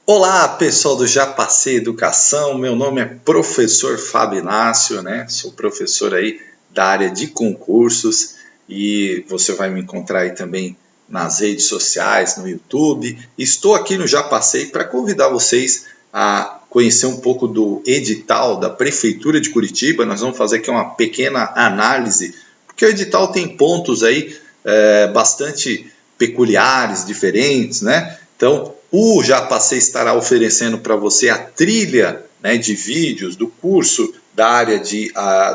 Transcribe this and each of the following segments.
Olá, pessoal do Já Passei Educação. Meu nome é professor Fábio Inácio, né? Sou professor aí da área de concursos e você vai me encontrar aí também nas redes sociais, no YouTube. Estou aqui no Já Passei para convidar vocês a conhecer um pouco do edital da Prefeitura de Curitiba. Nós vamos fazer aqui uma pequena análise, porque o edital tem pontos aí bastante peculiares, diferentes, né? Então, o Já Passei estará oferecendo para você a trilha, né, de vídeos do curso da área de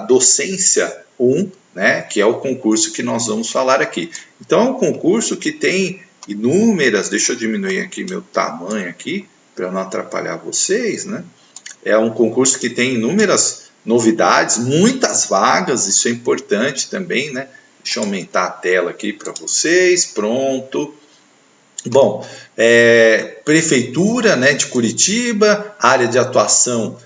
docência 1, né, que é o concurso que nós vamos falar aqui. Então, é um concurso que tem inúmeras, deixa eu diminuir aqui meu tamanho aqui, para não atrapalhar vocês, né? É um concurso que tem inúmeras novidades, muitas vagas, isso é importante também, né? Deixa eu aumentar a tela aqui para vocês, pronto. Bom, Prefeitura, né, de Curitiba, área de atuação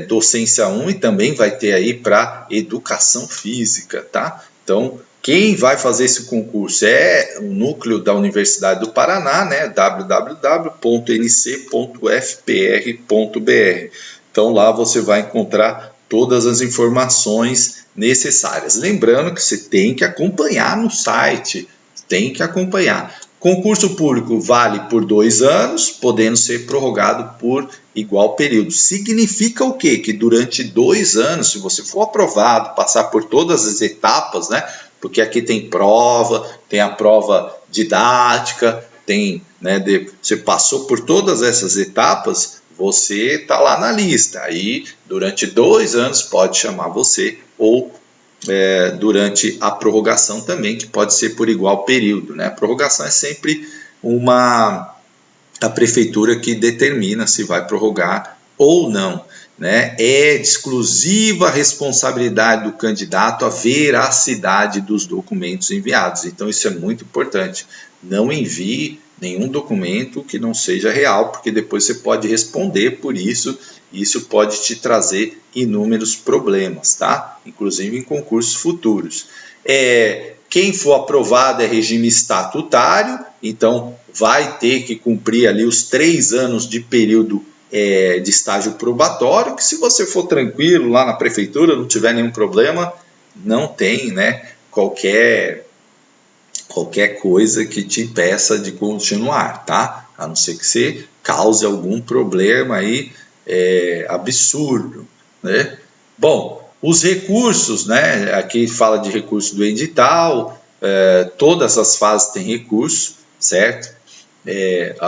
docência 1 e também vai ter aí para educação física, tá? Então, quem vai fazer esse concurso é o núcleo da Universidade do Paraná, né, www.nc.fpr.br. Então, lá você vai encontrar todas as informações necessárias. Lembrando que você tem que acompanhar no site, tem que acompanhar. Concurso público vale por 2 anos, podendo ser prorrogado por igual período. Significa o quê? Que durante 2 anos, se você for aprovado, passar por todas as etapas, né? Porque aqui tem prova, tem a prova didática, tem, né, você passou por todas essas etapas, você está lá na lista. Aí, durante 2 anos, pode chamar você ou durante a prorrogação também, que pode ser por igual período, né? A prorrogação é sempre a prefeitura que determina se vai prorrogar ou não, né? É de exclusiva responsabilidade do candidato a veracidade dos documentos enviados. Então isso é muito importante. Não envie nenhum documento que não seja real, porque depois você pode responder por isso, e isso pode te trazer inúmeros problemas, tá? Inclusive em concursos futuros. Quem for aprovado é regime estatutário, então vai ter que cumprir ali os 3 anos de período de estágio probatório, que se você for tranquilo lá na prefeitura, não tiver nenhum problema, não tem, né, qualquer coisa que te impeça de continuar, tá? A não ser que você cause algum problema aí absurdo, né? Bom, os recursos, né? Aqui fala de recurso do edital, todas as fases têm recurso, certo?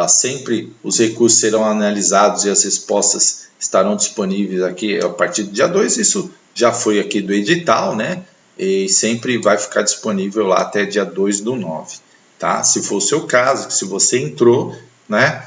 Sempre os recursos serão analisados e as respostas estarão disponíveis aqui a partir do dia 2, isso já foi aqui do edital, né? E sempre vai ficar disponível lá até dia 2/9, tá? Se for o seu caso, se você entrou, né,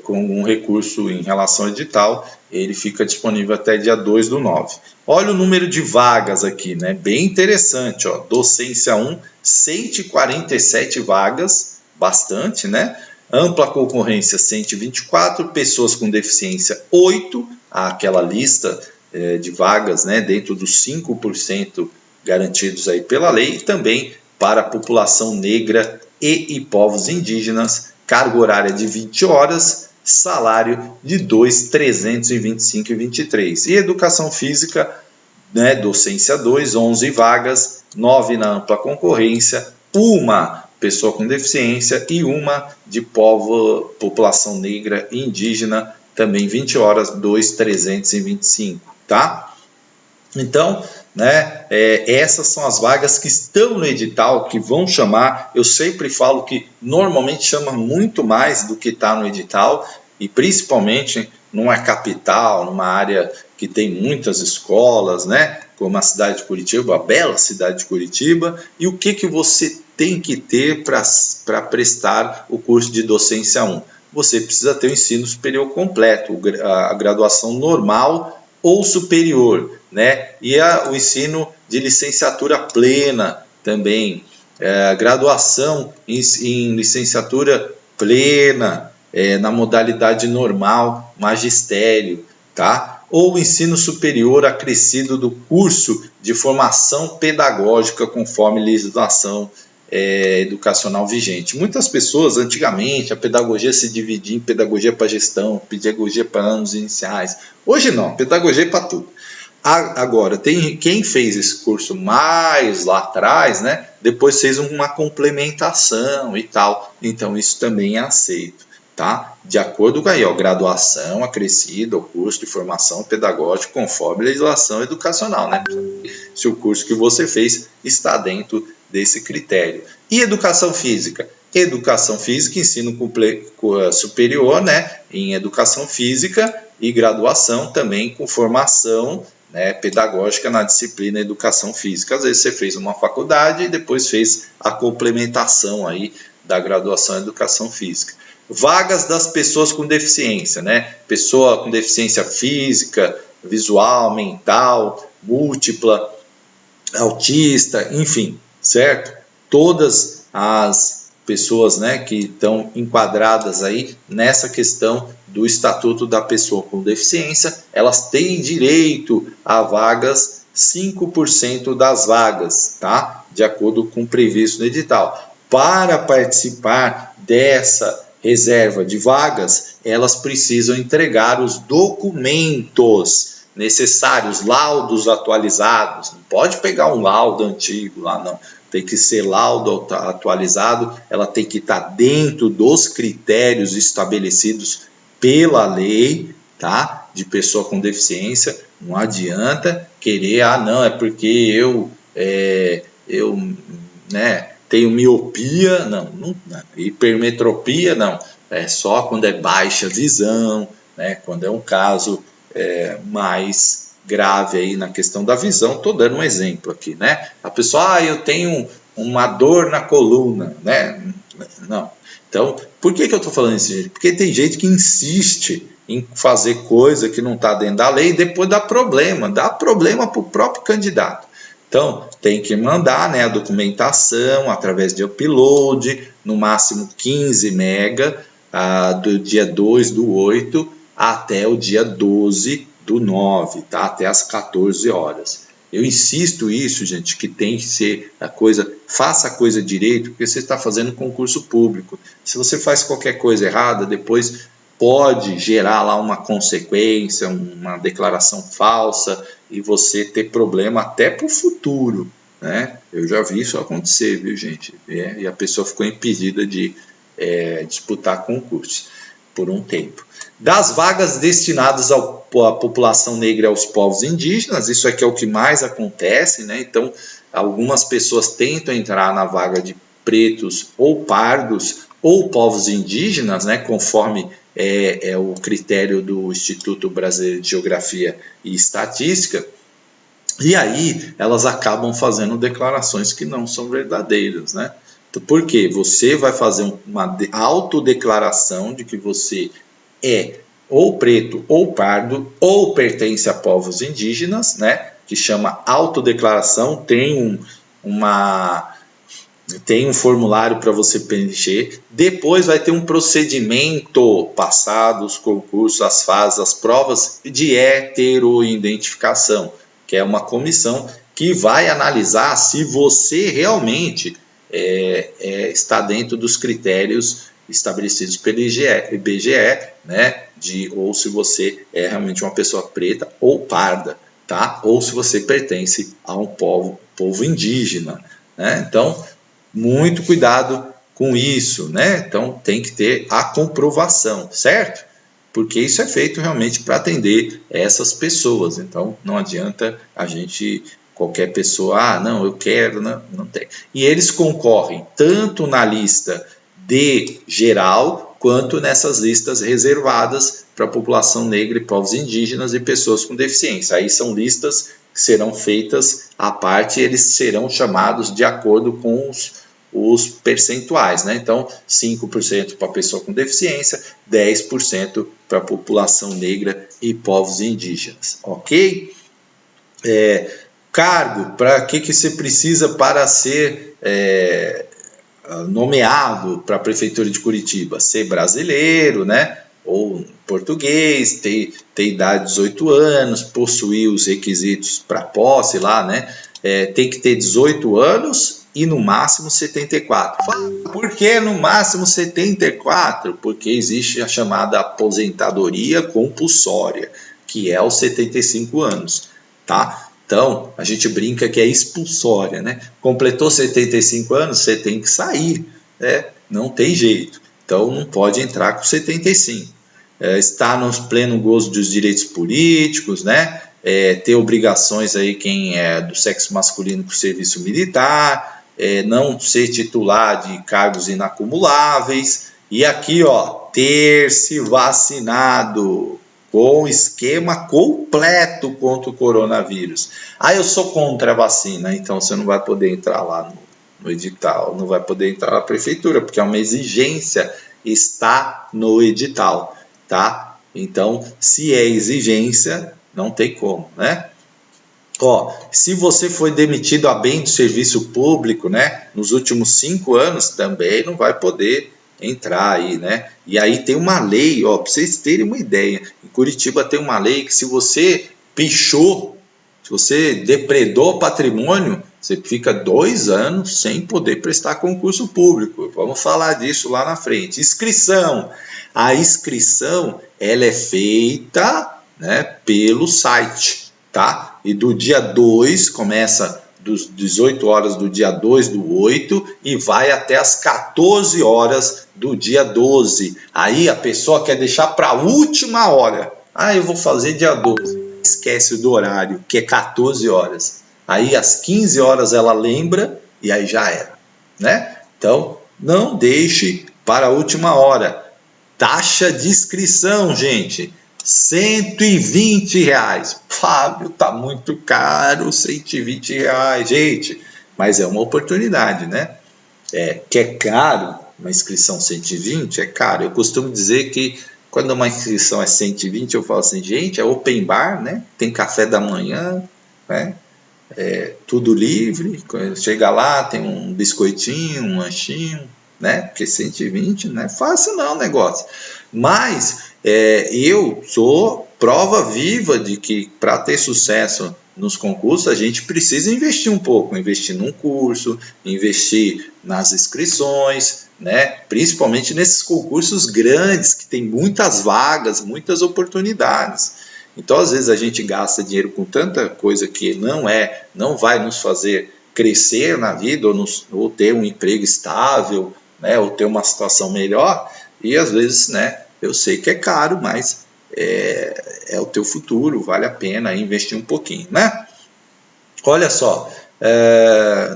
com um recurso em relação ao edital, ele fica disponível até dia 2/9. Olha o número de vagas aqui, né? Bem interessante, ó. Docência 1, 147 vagas, bastante, né? Ampla concorrência 124, pessoas com deficiência 8, aquela lista de vagas, né, dentro dos 5% garantidos aí pela lei, e também para a população negra e povos indígenas, carga horária de 20 horas, salário de 2.325,23. E educação física, né, docência 2, 11 vagas, 9 na ampla concorrência, uma pessoa com deficiência e uma de população negra e indígena, também 20 horas, 2.325, tá? Então, né, essas são as vagas que estão no edital, que vão chamar. Eu sempre falo que normalmente chama muito mais do que está no edital, e principalmente numa capital, numa área que tem muitas escolas, né, como a cidade de Curitiba, a bela cidade de Curitiba. E o que você tem que ter para prestar o curso de docência 1? Você precisa ter o ensino superior completo, a graduação normal ou superior, né? E o ensino de licenciatura plena também, graduação em licenciatura plena, na modalidade normal, magistério, tá? Ou ensino superior acrescido do curso de formação pedagógica conforme legislação educacional vigente. Muitas pessoas, antigamente, a pedagogia se dividia em pedagogia para gestão, pedagogia para anos iniciais. Hoje não, pedagogia é para tudo. Agora, tem quem fez esse curso mais lá atrás, né? Depois fez uma complementação e tal. Então, isso também é aceito, tá? De acordo com a graduação acrescida, o curso de formação pedagógica conforme a legislação educacional, né? Se o curso que você fez está dentro desse critério. E educação física? Educação física, ensino superior, né? Em educação física e graduação também com formação, né, pedagógica na disciplina educação física. Às vezes você fez uma faculdade e depois fez a complementação aí da graduação em educação física. Vagas das pessoas com deficiência, né? Pessoa com deficiência física, visual, mental, múltipla, autista, enfim, certo? Todas as pessoas, né, que estão enquadradas aí nessa questão do Estatuto da Pessoa com Deficiência, elas têm direito a vagas, 5% das vagas, tá? De acordo com o previsto no edital. Para participar dessa reserva de vagas, elas precisam entregar os documentos necessários, laudos atualizados. Não pode pegar um laudo antigo lá, não. Tem que ser laudo atualizado, ela tem que estar dentro dos critérios estabelecidos pela lei, tá? De pessoa com deficiência. Não adianta querer, não, é porque eu tenho miopia, não, hipermetropia, não. É só quando é baixa visão, né? Quando é um caso mais grave aí na questão da visão. Estou dando um exemplo aqui, né? A pessoa, eu tenho uma dor na coluna, né? Não. Então, por que eu estou falando isso, gente? Porque tem gente que insiste em fazer coisa que não está dentro da lei e depois dá problema para o próprio candidato. Então, tem que mandar, né, a documentação através de upload, no máximo 15 mega, do dia 2/8 até o dia 12/9, tá? Até as 14 horas. Eu insisto isso, gente, que tem que ser a coisa, faça a coisa direito, porque você está fazendo concurso público. Se você faz qualquer coisa errada, depois pode gerar lá uma consequência, uma declaração falsa e você ter problema até para o futuro, né? Eu já vi isso acontecer, viu, gente? E a pessoa ficou impedida de disputar concurso por um tempo. Das vagas destinadas à população negra e aos povos indígenas, isso aqui é o que mais acontece, né? Então, algumas pessoas tentam entrar na vaga de pretos ou pardos ou povos indígenas, né? Conforme o critério do Instituto Brasileiro de Geografia e Estatística, e aí elas acabam fazendo declarações que não são verdadeiras, né? Por quê? Você vai fazer uma autodeclaração de que você é ou preto ou pardo ou pertence a povos indígenas, né? Que chama autodeclaração, tem um formulário para você preencher. Depois vai ter um procedimento, passado os concursos, as fases, as provas de heteroidentificação, que é uma comissão que vai analisar se você realmente está dentro dos critérios estabelecidos pelo IBGE, né? Ou se você é realmente uma pessoa preta ou parda, tá? Ou se você pertence a um povo indígena, né? Então, muito cuidado com isso, né? Então, tem que ter a comprovação, certo? Porque isso é feito realmente para atender essas pessoas. Então, não adianta qualquer pessoa, não, eu quero, não tem. E eles concorrem tanto na lista de geral, quanto nessas listas reservadas para a população negra e povos indígenas e pessoas com deficiência. Aí são listas que serão feitas à parte e eles serão chamados de acordo com os percentuais, né? Então, 5% para a pessoa com deficiência, 10% para a população negra e povos indígenas, ok? Cargo, para que você precisa para ser nomeado para a Prefeitura de Curitiba? Ser brasileiro, né? Ou português, ter idade de 18 anos, possuir os requisitos para posse lá, né? Tem que ter 18 anos e no máximo 74. Por que no máximo 74? Porque existe a chamada aposentadoria compulsória, que é aos 75 anos, tá? Então, a gente brinca que é expulsória, né? Completou 75 anos, você tem que sair, né? Não tem jeito. Então, não pode entrar com 75. Está no pleno gozo dos direitos políticos, né? Ter obrigações aí quem é do sexo masculino com serviço militar, não ser titular de cargos inacumuláveis, e aqui, ó, ter se vacinado com esquema completo contra o coronavírus. Eu sou contra a vacina, então você não vai poder entrar lá no edital, não vai poder entrar na prefeitura, porque é uma exigência, está no edital, tá? Então, se é exigência, não tem como, né? Ó, se você foi demitido a bem do serviço público, né, nos últimos 5 anos, também não vai poder entrar aí, né? E aí tem uma lei, ó, para vocês terem uma ideia, em Curitiba tem uma lei que se você pichou, se você depredou patrimônio, você fica 2 anos sem poder prestar concurso público. Vamos falar disso lá na frente. Inscrição. A inscrição, ela é feita, né, pelo site, tá? E do dia 2, começa dos 18 horas do dia 2 do 8 e vai até as 14 horas do dia 12. Aí a pessoa quer deixar para a última hora. Eu vou fazer dia 12. Esquece do horário, que é 14 horas. Aí às 15 horas ela lembra e aí já era, né? Então, não deixe para a última hora. Taxa de inscrição, gente, R$120. Fábio, tá muito caro, R$120, gente. Mas é uma oportunidade, né? Que é caro, uma inscrição 120 é caro. Eu costumo dizer que quando uma inscrição é 120, eu falo assim, gente, é open bar, né? Tem café da manhã, né? Tudo livre. Chega lá, tem um biscoitinho, um lanchinho, né? Porque 120 não é fácil não o negócio. Mas eu sou prova viva de que para ter sucesso nos concursos a gente precisa investir um pouco, investir num curso, investir nas inscrições, né? Principalmente nesses concursos grandes que tem muitas vagas, muitas oportunidades. Então às vezes a gente gasta dinheiro com tanta coisa que não vai nos fazer crescer na vida ou ter um emprego estável, né? Ou ter uma situação melhor, e às vezes, né, eu sei que é caro, mas é o teu futuro, vale a pena investir um pouquinho, né? Olha só,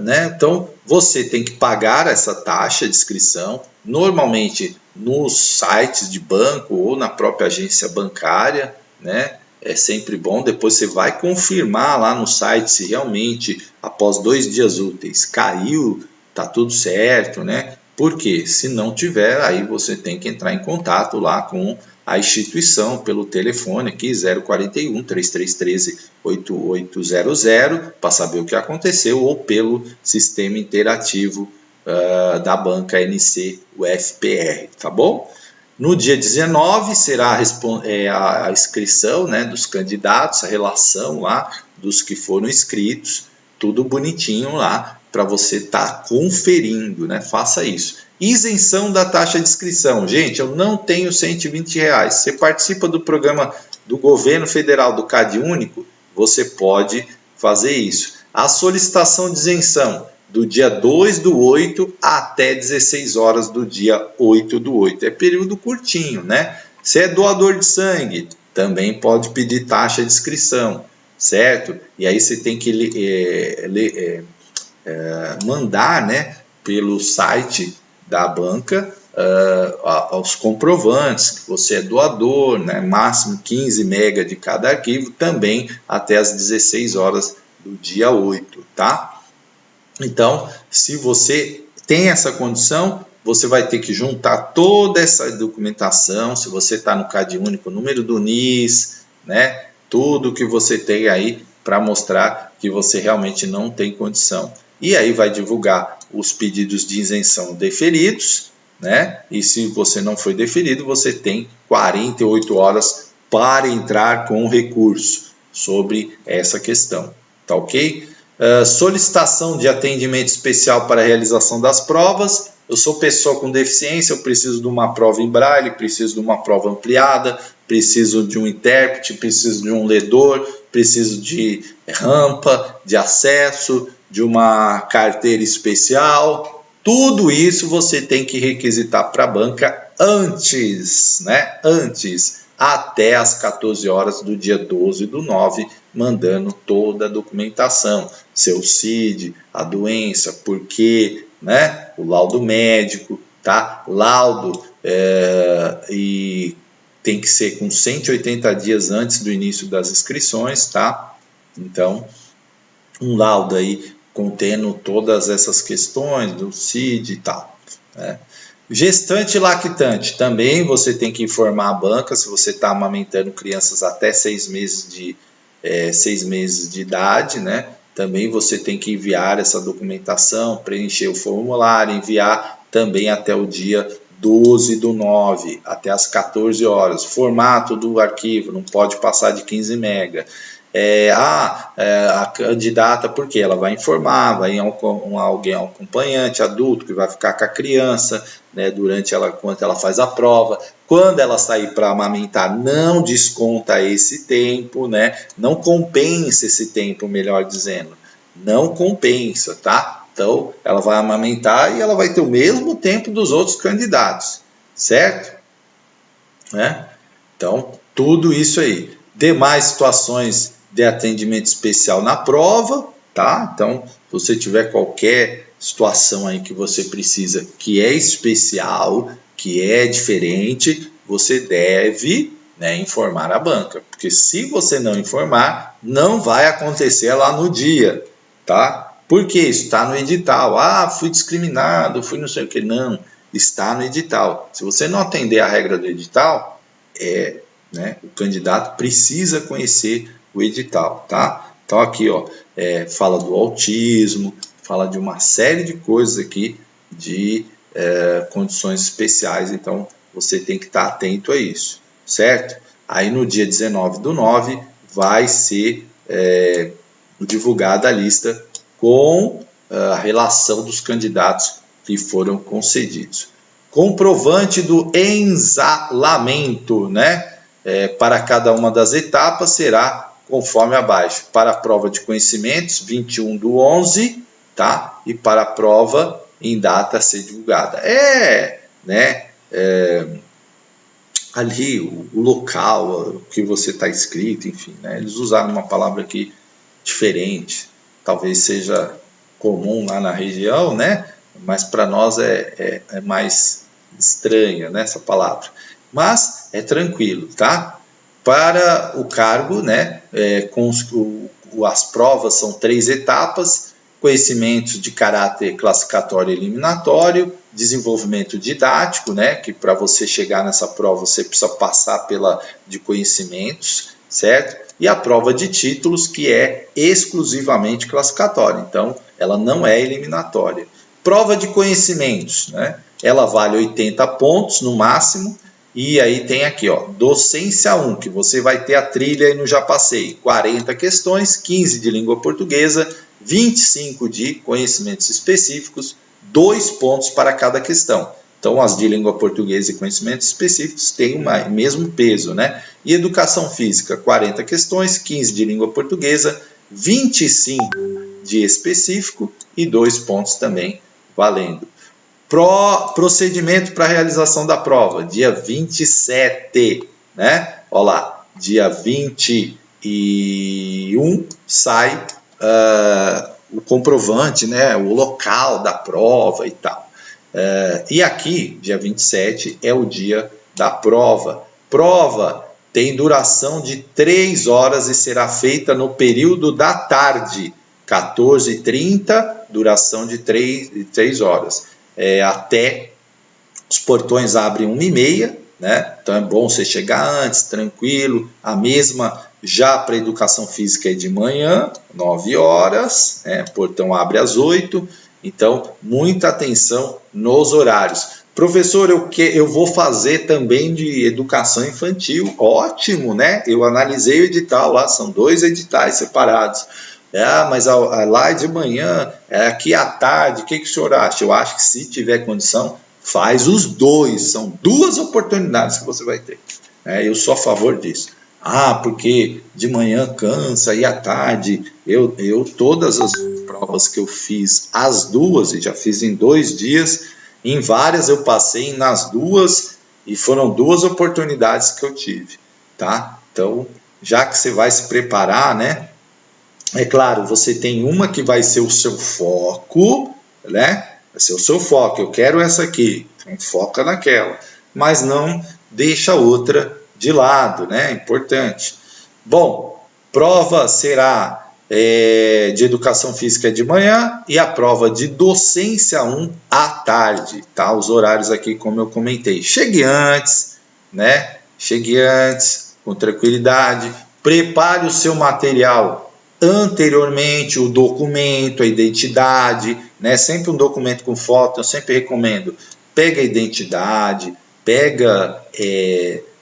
né? Então você tem que pagar essa taxa de inscrição, normalmente nos sites de banco ou na própria agência bancária, né? É sempre bom. Depois você vai confirmar lá no site se realmente após 2 dias úteis caiu, tá tudo certo, né? Porque se não tiver, aí você tem que entrar em contato lá com a instituição pelo telefone aqui 041 3313 8800 para saber o que aconteceu, ou pelo sistema interativo da banca NC UFPR, tá bom? No dia 19 será a inscrição, né, dos candidatos, a relação lá dos que foram inscritos, tudo bonitinho lá para você estar conferindo, né? Faça isso. Isenção da taxa de inscrição. Gente, eu não tenho R$120. Você participa do programa do governo federal do CadÚnico, você pode fazer isso. A solicitação de isenção do dia 2 do 8 até 16 horas do dia 8 do 8. É período curtinho, né? Se é doador de sangue, também pode pedir taxa de inscrição, certo? E aí você tem que mandar, né, pelo site da banca aos comprovantes que você é doador, né, máximo 15 MB de cada arquivo, também até as 16 horas do dia 8, tá? Então, se você tem essa condição, você vai ter que juntar toda essa documentação, se você está no CadÚnico, o número do NIS, né, tudo que você tem aí para mostrar que você realmente não tem condição. E aí vai divulgar os pedidos de isenção deferidos, né? E se você não foi deferido, você tem 48 horas para entrar com recurso sobre essa questão, tá ok? Solicitação de atendimento especial para a realização das provas. Eu sou pessoa com deficiência, eu preciso de uma prova em braille, preciso de uma prova ampliada, preciso de um intérprete, preciso de um ledor, preciso de rampa, de acesso, de uma carteira especial. Tudo isso você tem que requisitar para a banca antes, né? Antes, até as 14 horas do dia 12/9, mandando toda a documentação, seu CID, a doença, por quê, né? O laudo médico, tá? Laudo e tem que ser com 180 dias antes do início das inscrições, tá? Então, um laudo aí contendo todas essas questões do CID e tal, né? Gestante e lactante, também você tem que informar a banca se você está amamentando crianças até 6 meses de idade, né? Também você tem que enviar essa documentação, preencher o formulário, enviar também até o dia 12/9, até as 14 horas. Formato do arquivo não pode passar de 15 MB. A candidata, porque ela vai informar, vai alguém acompanhante, adulto, que vai ficar com a criança, né, enquanto ela faz a prova. Quando ela sair para amamentar, não desconta esse tempo, né? Não compensa esse tempo, melhor dizendo. Não compensa, tá? Então, ela vai amamentar e ela vai ter o mesmo tempo dos outros candidatos, certo? Né? Então, tudo isso aí. Demais situações de atendimento especial na prova, tá? Então, se você tiver qualquer situação aí que você precisa, que é especial, que é diferente, você deve, né, informar a banca. Porque se você não informar, não vai acontecer lá no dia, tá? Por que isso? Está no edital. Ah, fui discriminado, fui não sei o que. Não, está no edital. Se você não atender a regra do edital, né, o candidato precisa conhecer o edital, tá? Então aqui, ó, fala do autismo, fala de uma série de coisas aqui de condições especiais, então você tem que estar atento a isso, certo? Aí no dia 19/9 vai ser divulgada a lista com a relação dos candidatos que foram concedidos. Comprovante do ensalamento, né? Para cada uma das etapas será conforme abaixo. Para a prova de conhecimentos, 21/11, tá? E para a prova em data a ser divulgada. Né? Ali o local, o que você está inscrito, enfim, né? Eles usaram uma palavra aqui diferente, talvez seja comum lá na região, né? Mas para nós é mais estranha, né, essa palavra. Mas é tranquilo, tá? Para o cargo, né, as provas são 3 etapas: conhecimentos de caráter classificatório e eliminatório, desenvolvimento didático, né, que para você chegar nessa prova você precisa passar de conhecimentos, certo? E a prova de títulos, que é exclusivamente classificatória, então ela não é eliminatória. Prova de conhecimentos, né? Ela vale 80 pontos no máximo. E aí tem aqui, ó, docência 1, que você vai ter a trilha aí no Já Passei, 40 questões, 15 de língua portuguesa, 25 de conhecimentos específicos, 2 pontos para cada questão. Então, as de língua portuguesa e conhecimentos específicos têm o mesmo peso, né? E educação física, 40 questões, 15 de língua portuguesa, 25 de específico e 2 pontos também valendo. Procedimento para a realização da prova, dia 27, né? Olha lá, dia 21 sai o comprovante, né? O local da prova e tal. E aqui, dia 27, é o dia da prova. Prova tem duração de 3 horas e será feita no período da tarde, 14h30, duração de 3 horas. Até os portões abrem 1h30, né? Então é bom você chegar antes, tranquilo. A mesma já para educação física é de manhã, 9 horas, né? O portão abre às 8. Então, muita atenção nos horários. Professor, eu vou fazer também de educação infantil. Ótimo, né? Eu analisei o edital lá, são 2 editais separados. Ah, mas lá de manhã, aqui à tarde, o que o senhor acha? Eu acho que se tiver condição, faz os dois. São duas oportunidades que você vai ter. Eu sou a favor disso. Ah, porque de manhã cansa e à tarde, todas as provas que eu fiz, as duas, e já fiz em 2 dias, em várias eu passei nas duas e foram duas oportunidades que eu tive, tá? Então, já que você vai se preparar, né? É claro, você tem uma que vai ser o seu foco, né? Vai ser o seu foco. Eu quero essa aqui, então foca naquela. Mas não deixa outra de lado, né? Importante. Bom, prova será de educação física de manhã e a prova de docência 1 à tarde, tá? Os horários aqui, como eu comentei. Chegue antes, né? Chegue antes, com tranquilidade. Prepare o seu material anteriormente, o documento, a identidade, né? Sempre um documento com foto, eu sempre recomendo. Pega a identidade, pega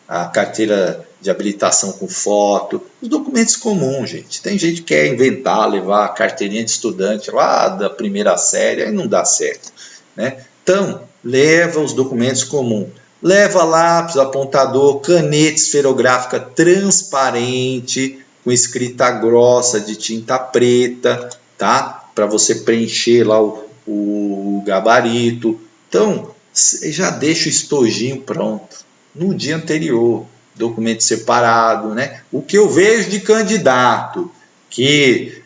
a carteira de habilitação com foto, os documentos comuns, gente. Tem gente que quer inventar, levar a carteirinha de estudante lá da primeira série, aí não dá certo, né? Então, leva os documentos comuns. Leva lápis, apontador, caneta esferográfica transparente, com escrita grossa de tinta preta, tá? Para você preencher lá o gabarito. Então, já deixa o estojinho pronto no dia anterior, documento separado, né? O que eu vejo de candidato que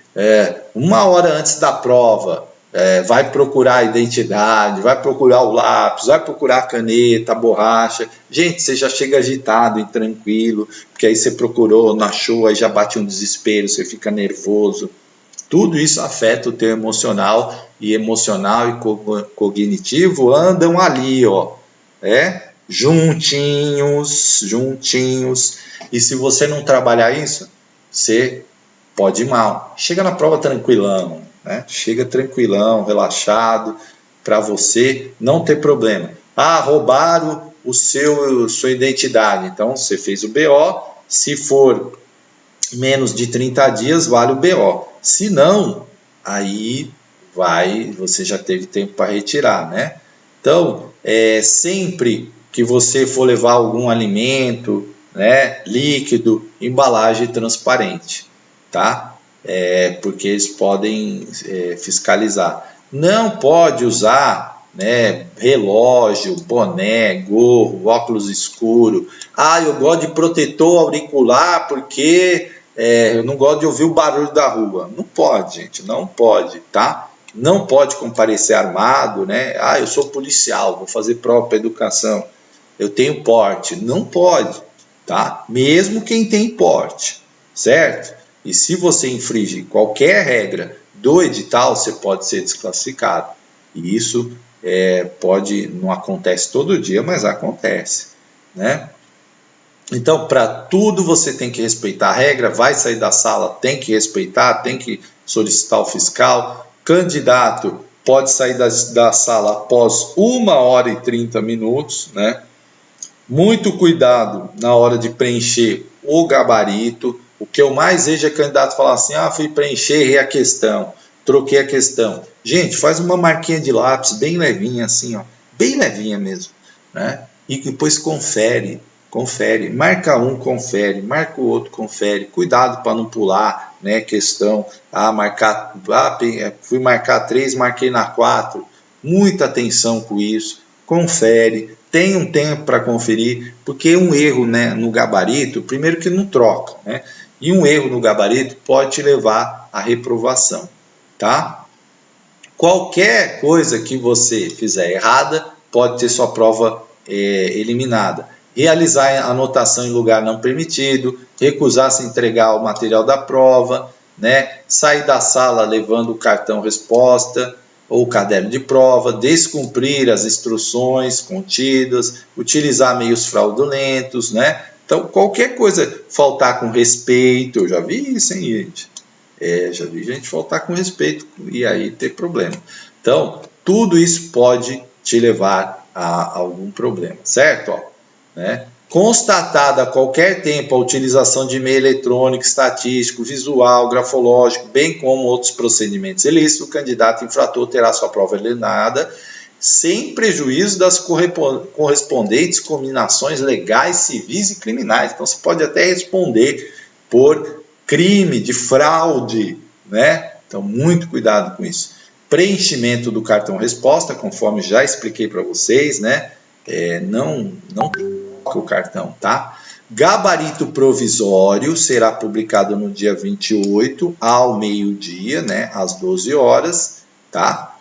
1 hora antes da prova vai procurar a identidade, vai procurar o lápis, vai procurar a caneta, a borracha. Gente, você já chega agitado e tranquilo, porque aí você procurou, não achou, aí já bate um desespero, você fica nervoso. Tudo isso afeta o teu emocional e cognitivo andam ali, ó, juntinhos. E se você não trabalhar isso, você pode ir mal. Chega na prova tranquilão, né? Chega tranquilão, relaxado, para você não ter problema. Ah, roubaram sua identidade. Então, você fez o BO. Se for menos de 30 dias, vale o BO. Se não, aí você já teve tempo para retirar, né? Então, sempre que você for levar algum alimento, né, líquido, embalagem transparente, tá? Porque eles podem fiscalizar. Não pode usar, né, relógio, boné, gorro, óculos escuro. Ah, eu gosto de protetor auricular porque eu não gosto de ouvir o barulho da rua. Não pode, gente, não pode, tá? Não pode comparecer armado, né? Ah, eu sou policial, vou fazer prova para educação, eu tenho porte. Não pode, tá? Mesmo quem tem porte, certo? E se você infringe qualquer regra do edital, você pode ser desclassificado. E isso não acontece todo dia, mas acontece, né? Então, para tudo você tem que respeitar a regra, vai sair da sala, tem que respeitar, tem que solicitar o fiscal. Candidato pode sair da sala após 1 hora e 30 minutos, né? Muito cuidado na hora de preencher o gabarito. O que eu mais vejo é candidato falar assim: ah, fui preencher, errei a questão, troquei a questão. Gente, faz uma marquinha de lápis bem levinha assim, ó, bem levinha mesmo, né? E depois confere, marca um, confere, marca o outro, confere. Cuidado para não pular, né? Questão, fui marcar 3, marquei na 4. Muita atenção com isso. Confere, tem um tempo para conferir, porque um erro, né, no gabarito, primeiro que não troca, né? E um erro no gabarito pode te levar à reprovação, tá? Qualquer coisa que você fizer errada pode ter sua prova eliminada. Realizar anotação em lugar não permitido, recusar-se a entregar o material da prova, né? Sair da sala levando o cartão resposta ou o caderno de prova, descumprir as instruções contidas, utilizar meios fraudulentos, né? Então, qualquer coisa, faltar com respeito, eu já vi isso, hein, gente? Já vi gente faltar com respeito e aí ter problema. Então, tudo isso pode te levar a algum problema, certo? Né? Constatada a qualquer tempo a utilização de meio eletrônico, estatístico, visual, grafológico, bem como outros procedimentos ilícitos, o candidato infrator terá sua prova eliminada, sem prejuízo das correspondentes combinações legais, civis e criminais. Então, você pode até responder por crime de fraude, né? Então, muito cuidado com isso. Preenchimento do cartão resposta, conforme já expliquei para vocês, né? Não o cartão, tá? Gabarito provisório será publicado no dia 28 ao meio-dia, né? Às 12 horas, tá?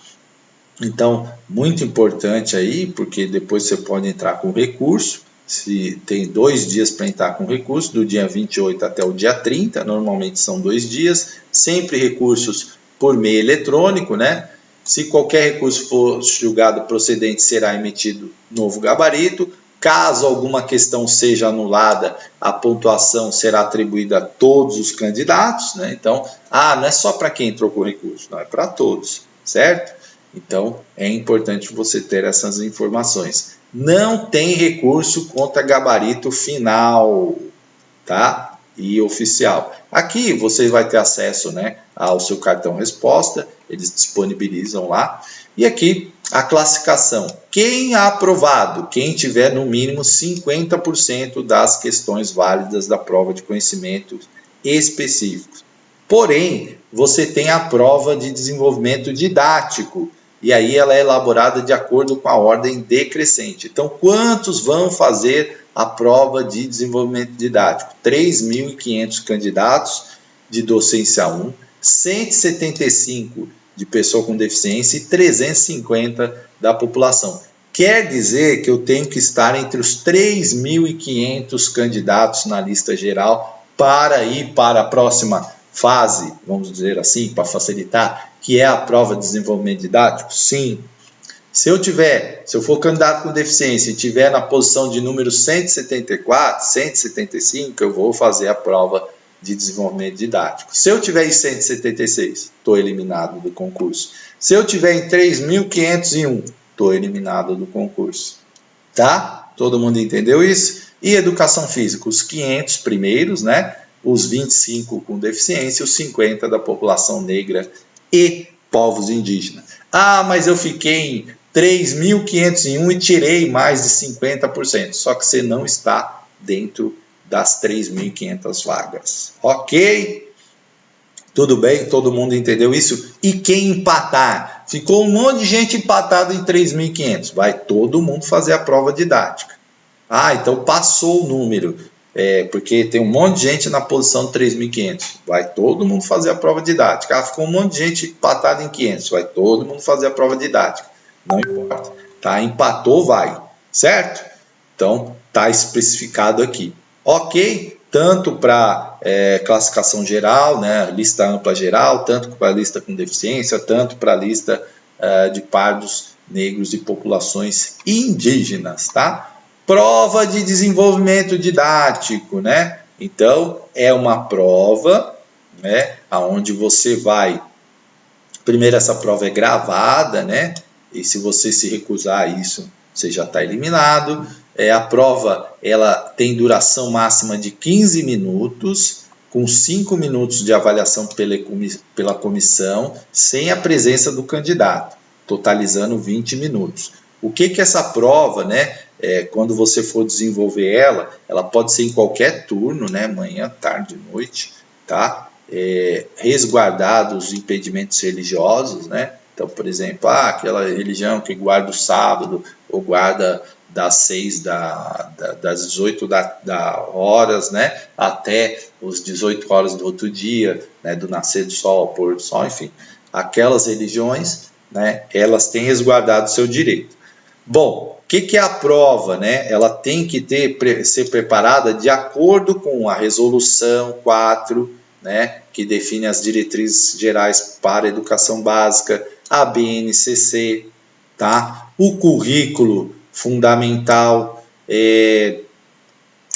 Então, muito importante aí, porque depois você pode entrar com recurso. Se tem 2 dias para entrar com recurso, do dia 28 até o dia 30, normalmente são 2 dias, sempre recursos por meio eletrônico, né? Se qualquer recurso for julgado procedente, será emitido novo gabarito. Caso alguma questão seja anulada, a pontuação será atribuída a todos os candidatos, né? Então, não é só para quem entrou com recurso, não, é para todos, certo? Então, é importante você ter essas informações. Não tem recurso contra gabarito final, tá? E oficial. Aqui você vai ter acesso, né, ao seu cartão resposta, eles disponibilizam lá. E aqui a classificação. Quem é aprovado? Quem tiver no mínimo 50% das questões válidas da prova de conhecimentos específicos. Porém, você tem a prova de desenvolvimento didático, e aí ela é elaborada de acordo com a ordem decrescente. Então, quantos vão fazer a prova de desenvolvimento didático? 3.500 candidatos de docência 1, 175 de pessoa com deficiência e 350 da população. Quer dizer que eu tenho que estar entre os 3.500 candidatos na lista geral para ir para a próxima fase, vamos dizer assim, para facilitar, que é a prova de desenvolvimento didático? Sim. Se eu for candidato com deficiência e estiver na posição de número 174, 175, eu vou fazer a prova de desenvolvimento didático. Se eu tiver em 176, estou eliminado do concurso. Se eu tiver em 3.501, estou eliminado do concurso. Tá? Todo mundo entendeu isso? E educação física, os 500 primeiros, né? Os 25 com deficiência, os 50 da população negra e povos indígenas. Mas eu fiquei em 3.501 e tirei mais de 50%. Só que você não está dentro das 3.500 vagas. Ok? Tudo bem? Todo mundo entendeu isso? E quem empatar? Ficou um monte de gente empatada em 3.500. Vai todo mundo fazer a prova didática. Então passou o número. Porque tem um monte de gente na posição de 3.500. Vai todo mundo fazer a prova didática. Ficou um monte de gente empatada em 500. Vai todo mundo fazer a prova didática. Não importa. Tá? Empatou, vai. Certo? Então, tá especificado aqui. Ok? Tanto para classificação geral, né, lista ampla geral, tanto para a lista com deficiência, tanto para a lista de pardos negros e populações indígenas, tá? Prova de desenvolvimento didático, né? Então, é uma prova, né, onde você vai... Primeiro, essa prova é gravada, né? E se você se recusar a isso, você já está eliminado. A prova ela tem duração máxima de 15 minutos, com 5 minutos de avaliação pela comissão, sem a presença do candidato, totalizando 20 minutos. O que é essa prova, né? Quando você for desenvolver ela pode ser em qualquer turno, né? Manhã, tarde, noite, tá? Resguardados os impedimentos religiosos, né? Então, por exemplo, aquela religião que guarda o sábado ou guarda das 6 das 18 horas, né, até os 18 horas do outro dia, né, do nascer do sol ao pôr do sol, enfim, aquelas religiões, né, elas têm resguardado o seu direito. Bom, o que é a prova, né? Ela tem que ser preparada de acordo com a resolução 4, né, que define as diretrizes gerais para a educação básica, a BNCC, tá? O currículo fundamental,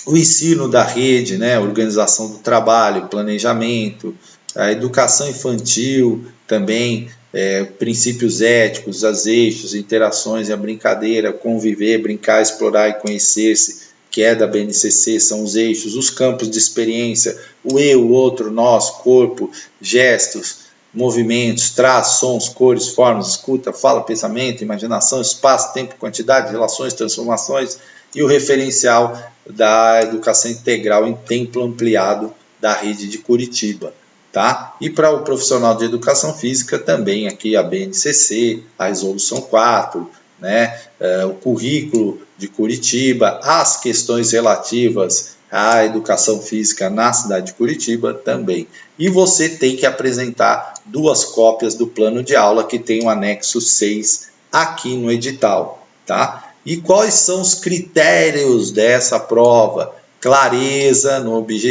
o ensino da rede, né, organização do trabalho, planejamento, a educação infantil também, princípios éticos, as eixos, interações, a brincadeira, conviver, brincar, explorar e conhecer-se, que é da BNCC, são os eixos, os campos de experiência, o eu, o outro, nós, corpo, gestos, movimentos, traços, sons, cores, formas, escuta, fala, pensamento, imaginação, espaço, tempo, quantidade, relações, transformações, e o referencial da educação integral em tempo ampliado da rede de Curitiba. Tá? E para o profissional de educação física também aqui a BNCC, a resolução 4, né? O currículo de Curitiba, as questões relativas à educação física na cidade de Curitiba também. E você tem que apresentar 2 cópias do plano de aula que tem o anexo 6 aqui no edital. Tá? E quais são os critérios dessa prova? Clareza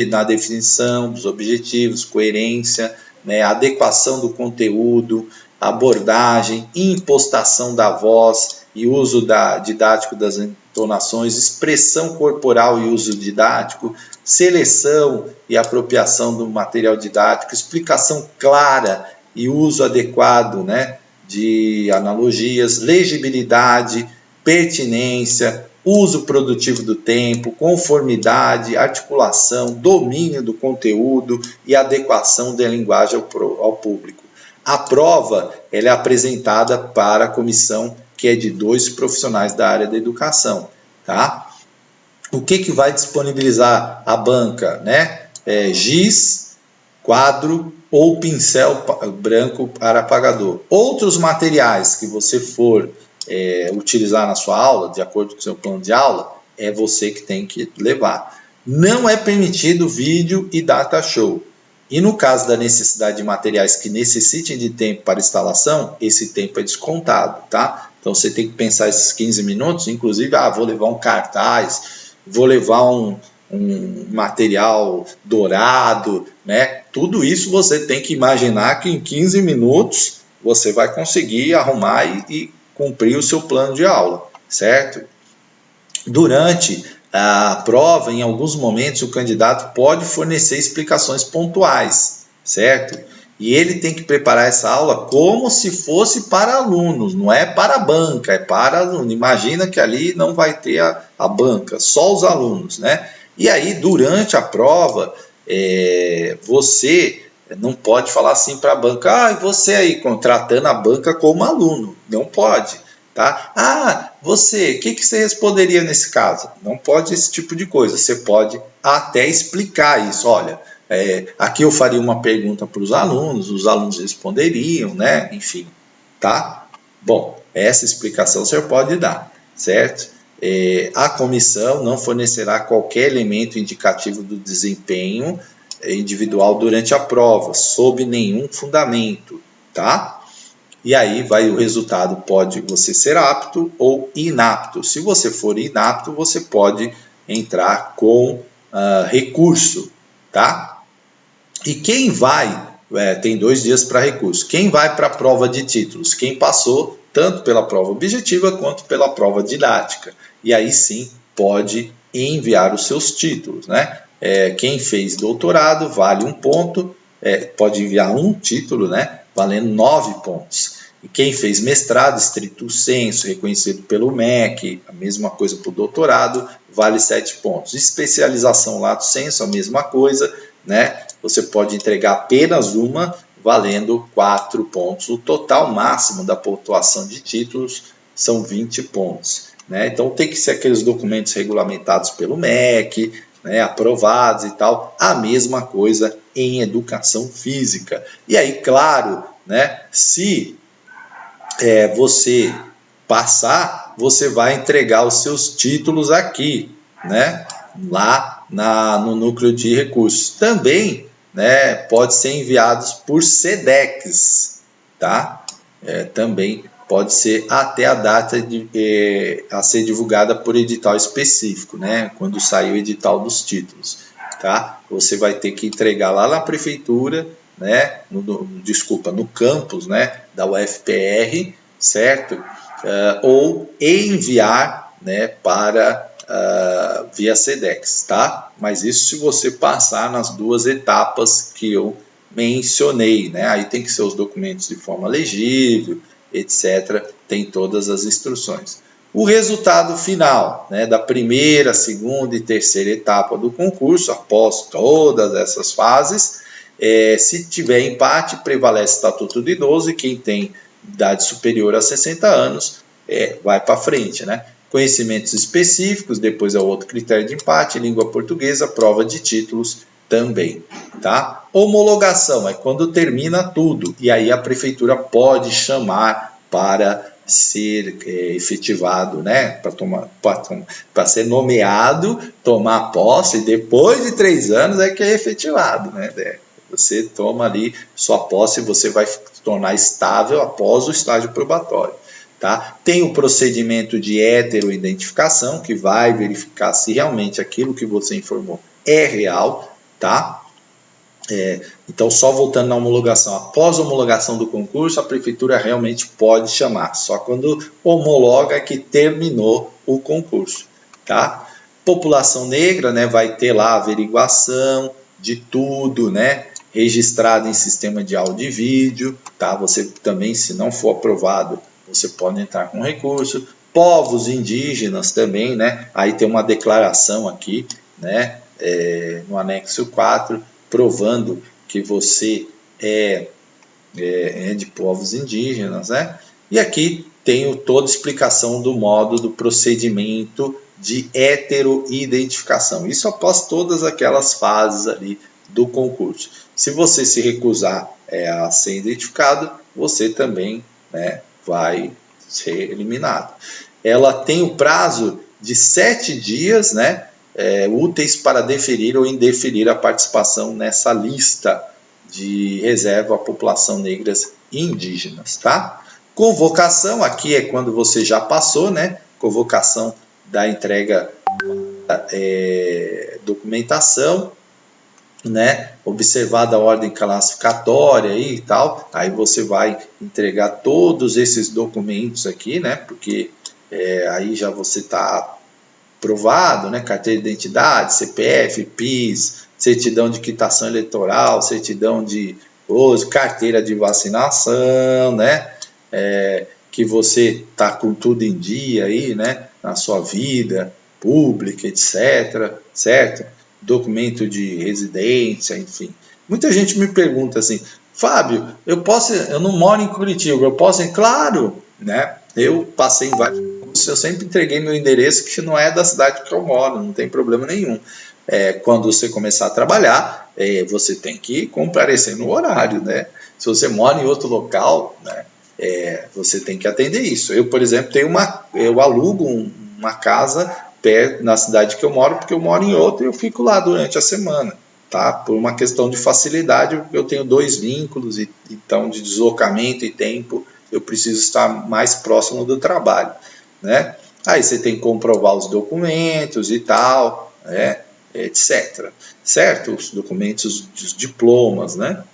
na definição dos objetivos, coerência, né, adequação do conteúdo, abordagem, impostação da voz e uso didático das entonações, expressão corporal e uso didático, seleção e apropriação do material didático, explicação clara e uso adequado, né, de analogias, legibilidade, pertinência, uso produtivo do tempo, conformidade, articulação, domínio do conteúdo e adequação da linguagem ao público. A prova ela é apresentada para a comissão que é de 2 profissionais da área da educação. Tá? O que vai disponibilizar a banca? Né? Giz, quadro ou pincel branco para apagador. Outros materiais que você for utilizar na sua aula, de acordo com o seu plano de aula, é você que tem que levar. Não é permitido vídeo e data show. E no caso da necessidade de materiais que necessitem de tempo para instalação, esse tempo é descontado, tá? Então você tem que pensar esses 15 minutos, inclusive, vou levar um cartaz, vou levar um material dourado, né? Tudo isso você tem que imaginar que em 15 minutos você vai conseguir arrumar e cumprir o seu plano de aula, certo? Durante a prova, em alguns momentos, o candidato pode fornecer explicações pontuais, certo? E ele tem que preparar essa aula como se fosse para alunos, não é para a banca, é para aluno. Imagina que ali não vai ter a banca, só os alunos, né? E aí, durante a prova, você não pode falar assim para a banca, você aí contratando a banca como aluno, não pode. Tá? Você, o que você responderia nesse caso? Não pode esse tipo de coisa, você pode até explicar isso, olha, aqui eu faria uma pergunta para os alunos responderiam, né? Enfim, tá? Bom, essa explicação você pode dar, certo? A comissão não fornecerá qualquer elemento indicativo do desempenho individual durante a prova, sob nenhum fundamento, tá? E aí o resultado pode você ser apto ou inapto. Se você for inapto, você pode entrar com recurso, tá? E quem vai, tem 2 dias para recurso. Quem vai para a prova de títulos? Quem passou tanto pela prova objetiva quanto pela prova didática. E aí sim pode enviar os seus títulos, né? Quem fez doutorado vale 1 ponto, pode enviar um título, né? Valendo 9 pontos. E quem fez mestrado, estricto sensu, reconhecido pelo MEC, a mesma coisa para o doutorado, vale 7 pontos. Especialização lato sensu, a mesma coisa, né? Você pode entregar apenas uma, valendo 4 pontos. O total máximo da pontuação de títulos são 20 pontos. Né? Então tem que ser aqueles documentos regulamentados pelo MEC, né, aprovados e tal. A mesma coisa em educação física. E aí, claro, né, se você passar, você vai entregar os seus títulos aqui, né, lá no núcleo de recursos. Também, né, pode ser enviados por SEDEX, tá? Também pode ser até a data a ser divulgada por edital específico, né, quando sair o edital dos títulos, tá? Você vai ter que entregar lá na prefeitura, né, no campus, né, da UFPR, certo? Ou enviar, né, para via SEDEX, tá? Mas isso se você passar nas 2 etapas que eu mencionei, né? Aí tem que ser os documentos de forma legível, etc. Tem todas as instruções. O resultado final, né, da primeira, segunda e terceira etapa do concurso, após todas essas fases, se tiver empate, prevalece o Estatuto do Idoso e quem tem idade superior a 60 anos vai para frente, né? Conhecimentos específicos, depois é outro critério de empate, língua portuguesa, prova de títulos também, tá? Homologação é quando termina tudo e aí a prefeitura pode chamar para ser efetivado, né? Para ser nomeado, tomar posse, depois de 3 anos é que é efetivado, né? Você toma ali sua posse e você vai se tornar estável após o estágio probatório. Tá? Tem o procedimento de heteroidentificação, que vai verificar se realmente aquilo que você informou é real. Tá? Então, só voltando na homologação, após a homologação do concurso, a prefeitura realmente pode chamar. Só quando homologa que terminou o concurso. Tá? População negra, né, vai ter lá a averiguação de tudo, né? Registrado em sistema de áudio e vídeo. Tá? Você também, se não for aprovado, você pode entrar com recurso. Povos indígenas também, né? Aí tem uma declaração aqui, né? No anexo 4, provando que você é de povos indígenas, né? E aqui tenho toda a explicação do modo do procedimento de heteroidentificação. Isso após todas aquelas fases ali do concurso. Se você se recusar a ser identificado, você também, né, vai ser eliminado. Ela tem o prazo de 7 dias, né, úteis para deferir ou indeferir a participação nessa lista de reserva à população negras e indígenas, tá? Convocação, aqui é quando você já passou, né? Convocação da entrega documentação, né? Observada a ordem classificatória e tal, aí você vai entregar todos esses documentos aqui, né? Porque aí já você está aprovado, né? Carteira de identidade, CPF, PIS, certidão de quitação eleitoral, certidão de uso, carteira de vacinação, né? Que você está com tudo em dia aí, né? Na sua vida pública, etc. Certo? Documento de residência, enfim. Muita gente me pergunta assim, Fábio, eu não moro em Curitiba, eu posso ir? Claro, né? Eu passei em vários concursos, eu sempre entreguei meu endereço que não é da cidade que eu moro, não tem problema nenhum. Quando você começar a trabalhar, você tem que comparecer no horário, né? Se você mora em outro local, né? Você tem que atender isso. Eu, por exemplo, eu alugo uma casa perto, na cidade que eu moro, porque eu moro em outra e eu fico lá durante a semana, tá? Por uma questão de facilidade, eu tenho 2 vínculos, então de deslocamento e tempo, eu preciso estar mais próximo do trabalho, né? Aí você tem que comprovar os documentos e tal, né? Etc. Certo? Os documentos, os diplomas, né?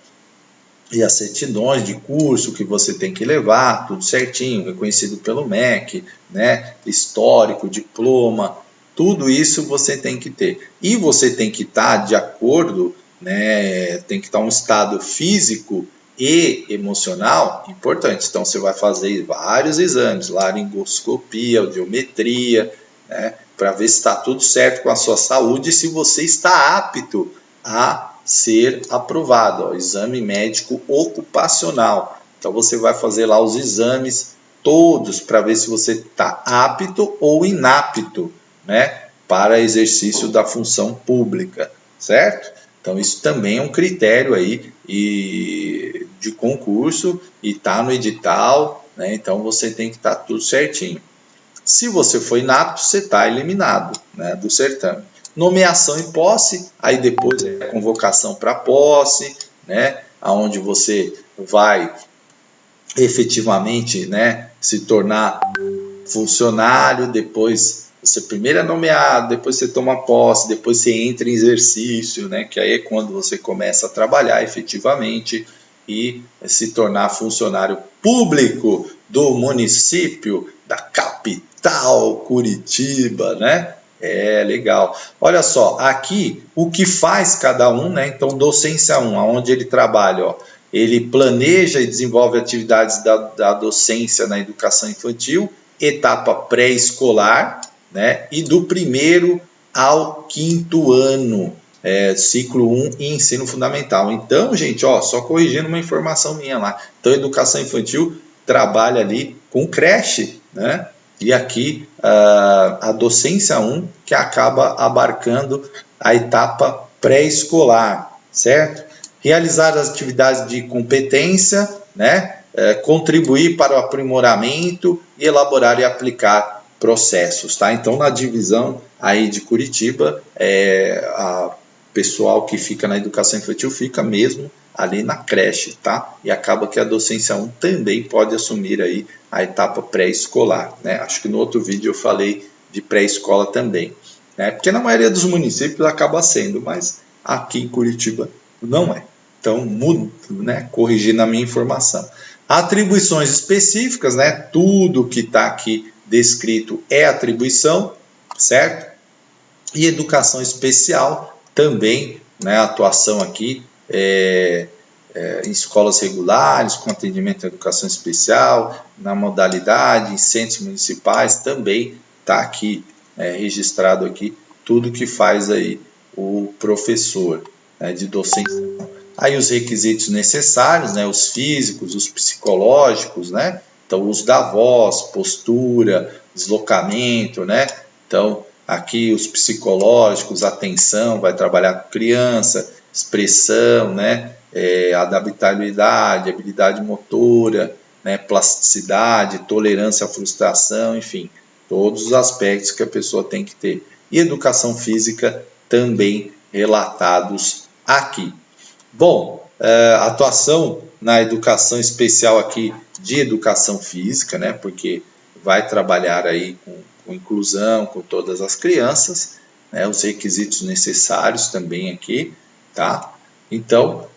E as certidões de curso que você tem que levar, tudo certinho, reconhecido pelo MEC, né? Histórico, diploma, tudo isso você tem que ter. E você tem que estar de acordo, né? Tem que estar um estado físico e emocional importante. Então você vai fazer vários exames, laringoscopia, audiometria, né? Para ver se está tudo certo com a sua saúde e se você está apto a ser aprovado, ó, exame médico ocupacional. Então você vai fazer lá os exames todos para ver se você está apto ou inapto, né, para exercício da função pública, certo? Então isso também é um critério aí de concurso e está no edital, né? Então você tem que estar tudo certinho. Se você for inapto, você está eliminado, né, do certame. Nomeação e posse, aí depois é a convocação para posse, né, onde você vai efetivamente, né, se tornar funcionário, depois você primeiro é nomeado, depois você toma posse, depois você entra em exercício, né, que aí é quando você começa a trabalhar efetivamente e se tornar funcionário público do município, da capital Curitiba, né? Legal. Olha só, aqui o que faz cada um, né? Então, docência 1, onde ele trabalha, ó, ele planeja e desenvolve atividades da docência na educação infantil etapa pré-escolar, né, e do 1º ao 5º ano, ciclo 1 e ensino fundamental. Então, gente, ó, só corrigindo uma informação minha lá. Então, educação infantil trabalha ali com creche, né? E aqui a docência 1, que acaba abarcando a etapa pré-escolar, certo? Realizar as atividades de competência, né? Contribuir para o aprimoramento e elaborar e aplicar processos, tá? Então, na divisão aí de Curitiba, a pessoal que fica na educação infantil fica mesmo ali na creche, tá? E acaba que a docência 1 também pode assumir aí a etapa pré-escolar, né? Acho que no outro vídeo eu falei de pré-escola também, né? Porque na maioria dos municípios acaba sendo, mas aqui em Curitiba não é. Então, mudo, né? Corrigindo a minha informação. Atribuições específicas, né? Tudo que está aqui descrito é atribuição, certo? E educação especial também, né? Atuação aqui em escolas regulares, com atendimento à educação especial, na modalidade, em centros municipais, também está aqui registrado aqui tudo que faz aí o professor, né, de docência. Aí os requisitos necessários, né, os físicos, os psicológicos, né? Então, o uso da voz, postura, deslocamento, né? Então, aqui os psicológicos, atenção, vai trabalhar com criança, expressão, né? Adaptabilidade, habilidade motora, né? Plasticidade, tolerância à frustração, enfim, todos os aspectos que a pessoa tem que ter. E educação física também relatados aqui. Bom, atuação na educação especial aqui de educação física, né? Porque vai trabalhar aí com inclusão, com todas as crianças, né? Os requisitos necessários também aqui, tá? Então,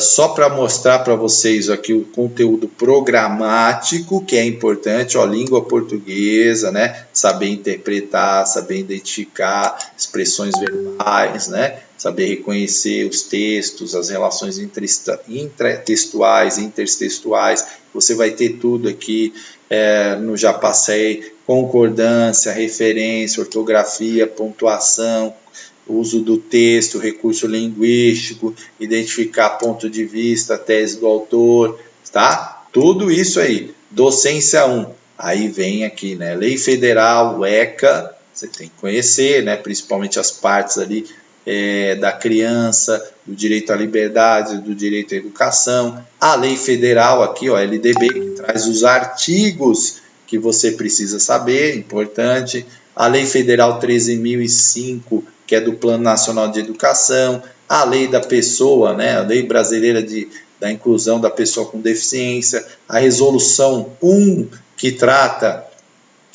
só para mostrar para vocês aqui o conteúdo programático, que é importante, ó, língua portuguesa, né? Saber interpretar, saber identificar expressões verbais, né? Saber reconhecer os textos, as relações intratextuais, intertextuais. Você vai ter tudo aqui no Já Passei, concordância, referência, ortografia, pontuação, uso do texto, recurso linguístico, identificar ponto de vista, tese do autor, tá? Tudo isso aí, docência 1. Aí vem aqui, né? Lei Federal, o ECA, você tem que conhecer, né? Principalmente as partes ali da criança, do direito à liberdade, do direito à educação. A lei federal aqui, ó, LDB, que traz os artigos que você precisa saber, importante. A lei federal 13.005, que é do Plano Nacional de Educação. A lei da pessoa, né, a lei brasileira da inclusão da pessoa com deficiência. A resolução 1, que trata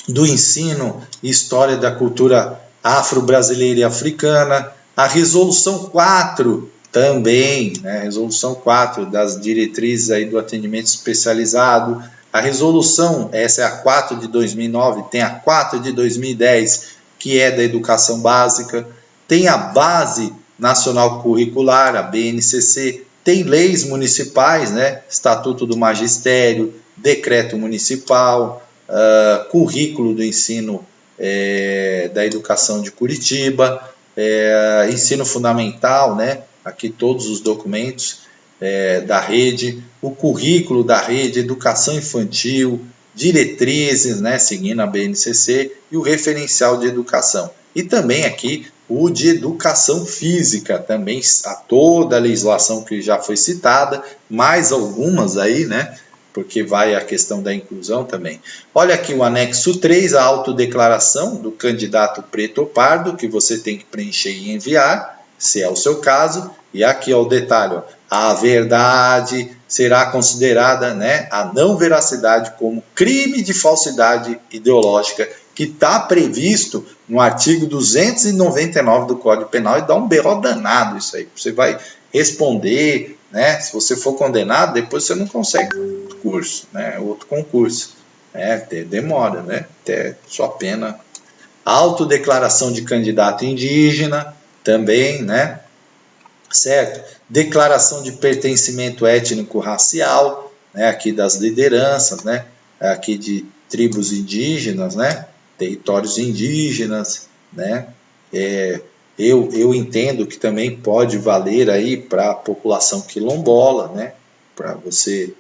do ensino e história da cultura afro-brasileira e africana. A resolução 4 também, né? Resolução 4 das diretrizes aí do atendimento especializado. A resolução, essa é a 4 de 2009, tem a 4 de 2010, que é da educação básica. Tem a Base Nacional Curricular, a BNCC. Tem leis municipais, né? Estatuto do Magistério, Decreto Municipal, Currículo do Ensino da Educação de Curitiba, Ensino Fundamental, né? Aqui todos os documentos da rede, o currículo da rede, educação infantil, diretrizes, né? Seguindo a BNCC, e o referencial de educação. E também aqui o de educação física, também toda a legislação que já foi citada, mais algumas aí, né? Porque vai a questão da inclusão também. Olha aqui o anexo 3, a autodeclaração do candidato preto ou pardo, que você tem que preencher e enviar, se é o seu caso. E aqui ó, o detalhe, ó, a verdade será considerada, né, a não veracidade como crime de falsidade ideológica, que está previsto no artigo 299 do Código Penal, e dá um BO danado isso aí. Você vai responder, né? Se você for condenado, depois você não consegue outro curso, né? Outro concurso. Demora, né? Até sua pena. Autodeclaração de candidato indígena também, né? Certo? Declaração de pertencimento étnico-racial, né? Aqui das lideranças, né? Aqui tribos indígenas, né? Territórios indígenas, né? Eu entendo que também pode valer aí para a população quilombola, né? Para você,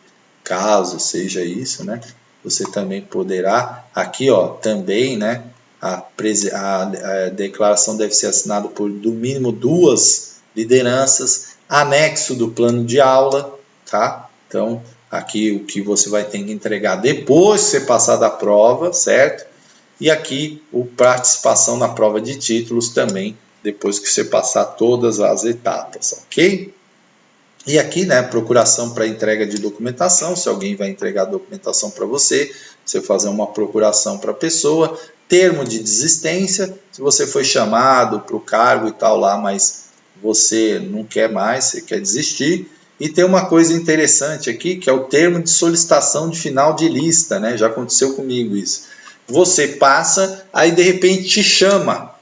caso seja isso, né? Você também poderá, aqui ó, também, né? A declaração deve ser assinada por no mínimo 2 lideranças, anexo do plano de aula, tá? Então, aqui o que você vai ter que entregar depois de você passar da prova, certo? E aqui a participação na prova de títulos também, depois que você passar todas as etapas, ok? E aqui, né, procuração para entrega de documentação, se alguém vai entregar a documentação para você, você fazer uma procuração para a pessoa, termo de desistência, se você foi chamado para o cargo e tal lá, mas você não quer mais, você quer desistir. E tem uma coisa interessante aqui, que é o termo de solicitação de final de lista, né? Já aconteceu comigo isso. Você passa, aí de repente te chama.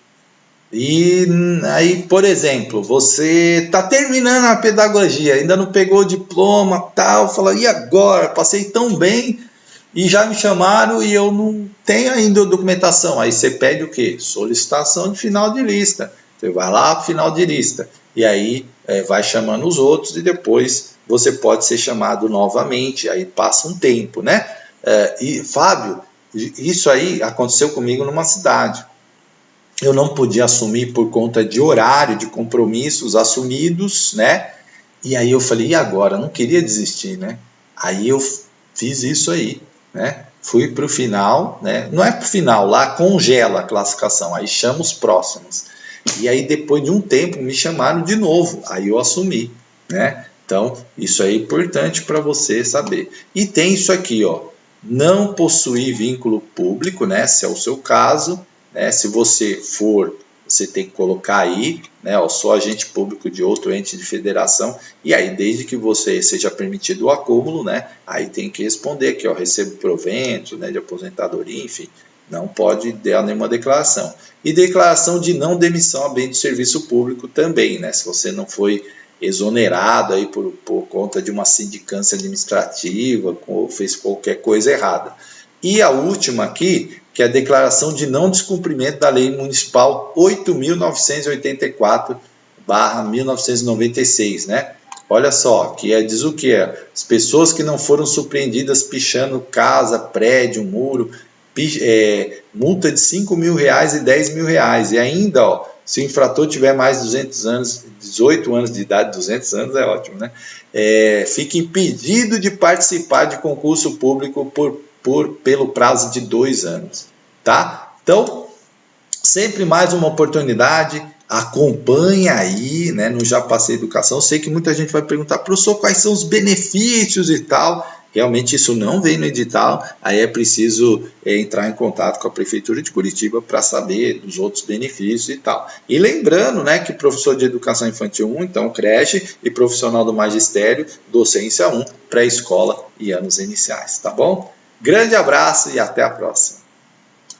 E aí, por exemplo, você está terminando a pedagogia, ainda não pegou o diploma, tal, fala, e agora? Passei tão bem e já me chamaram e eu não tenho ainda a documentação. Aí você pede o quê? Solicitação de final de lista. Você vai lá para final de lista e aí vai chamando os outros e depois você pode ser chamado novamente. Aí passa um tempo, né? E Fábio, isso aí aconteceu comigo numa cidade. Eu não podia assumir por conta de horário, de compromissos assumidos, né? E aí eu falei, e agora? Eu não queria desistir, né? Aí eu fiz isso aí, né? Fui para o final, né? Não é para o final, lá congela a classificação, aí chama os próximos. E aí depois de um tempo me chamaram de novo, aí eu assumi, né? Então, isso é importante para você saber. E tem isso aqui, ó, não possuir vínculo público, né? Se é o seu caso, né? Se você for, você tem que colocar aí, né? Ó, sou agente público de outro ente de federação, e aí desde que você seja permitido o acúmulo, né? Aí tem que responder aqui, ó, recebo provento, né? De aposentadoria, enfim, não pode dar nenhuma declaração. E declaração de não demissão a bem do serviço público também, né? Se você não foi exonerado aí por conta de uma sindicância administrativa ou fez qualquer coisa errada. E a última aqui, que é a declaração de não descumprimento da Lei Municipal 8.984/1996, né? Olha só, que diz o que é? As pessoas que não foram surpreendidas pichando casa, prédio, muro, multa de R$5.000 e R$10.000. E ainda, ó, se o infrator tiver mais de 200 anos, 18 anos de idade, 200 anos é ótimo, né? Fica impedido de participar de concurso público pelo prazo de 2 anos, tá? Então, sempre mais uma oportunidade, acompanha aí, né, no Já Passei Educação. Eu sei que muita gente vai perguntar, professor, quais são os benefícios e tal. Realmente isso não vem no edital, aí é preciso entrar em contato com a Prefeitura de Curitiba para saber dos outros benefícios e tal. E lembrando, né, que professor de Educação Infantil 1, então creche, e profissional do magistério, docência 1, pré-escola e anos iniciais, tá bom? Grande abraço e até a próxima.